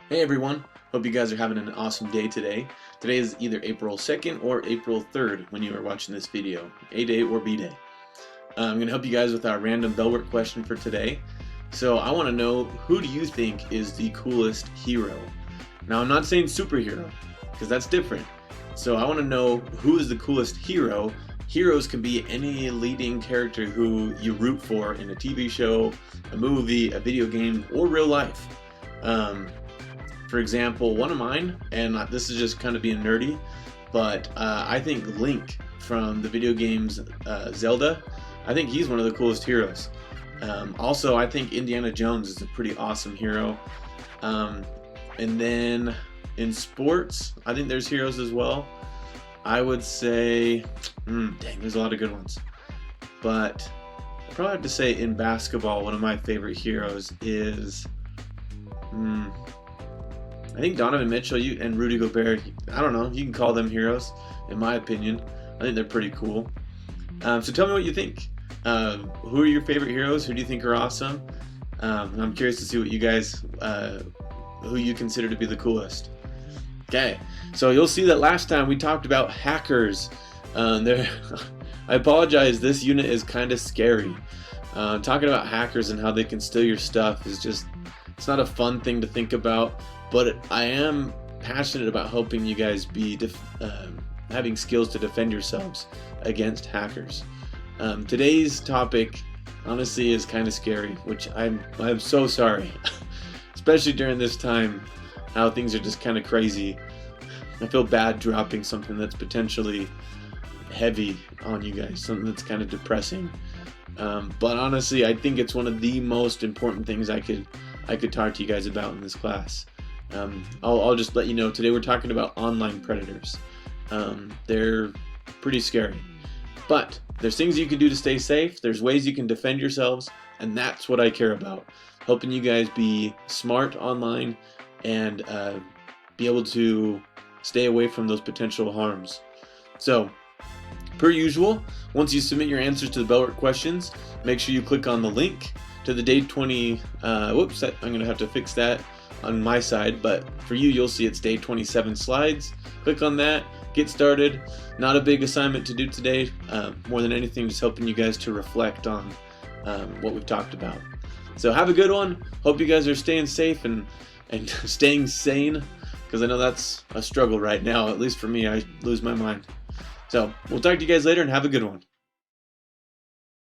Hey everyone, hope you guys are having an awesome day today. Today is either April 2nd or April 3rd when you are watching this video, A day or B day. I'm going to help you guys with our random Bellwork question for today. So I want to know, who do you think is the coolest hero? Now I'm not saying superhero, because that's different. So I want to know, who is the coolest hero? Heroes can be any leading character who you root for in a TV show, a movie, a video game, or real life. For example, one of mine, and this is just kind of being nerdy, but I think Link from the video games Zelda, I think he's one of the coolest heroes. Also, I think Indiana Jones is a pretty awesome hero. And then in sports, I think there's heroes as well. I would say, dang, there's a lot of good ones. But I probably have to say in basketball, one of my favorite heroes is, I think Donovan Mitchell and Rudy Gobert. I don't know, you can call them heroes, in my opinion. I think they're pretty cool. So tell me what you think. Who are your favorite heroes? Who do you think are awesome? I'm curious to see what you guys, who you consider to be the coolest. Okay, so you'll see that last time we talked about hackers. I apologize, this unit is kind of scary. Talking about hackers and how they can steal your stuff is just, it's not a fun thing to think about, but I am passionate about helping you guys be having skills to defend yourselves against hackers. Today's topic, honestly, is kind of scary, which I'm so sorry, especially during this time, how things are just kind of crazy. I feel bad dropping something that's potentially heavy on you guys, something that's kind of depressing. But honestly, I think it's one of the most important things I could talk to you guys about in this class. I'll just let you know, today we're talking about online predators. They're pretty scary, but there's things you can do to stay safe, there's ways you can defend yourselves, and that's what I care about, helping you guys be smart online and be able to stay away from those potential harms. So, per usual, once you submit your answers to the Bellwork questions, make sure you click on the link to the day 20, whoops, I'm going to have to fix that on my side, but for you, you'll see it's day 27 slides. Click on that, get started. Not a big assignment to do today, more than anything, just helping you guys to reflect on what we've talked about. So have a good one. Hope you guys are staying safe and staying sane, because I know that's a struggle right now. At least for me, I lose my mind. So we'll talk to you guys later, and have a good one.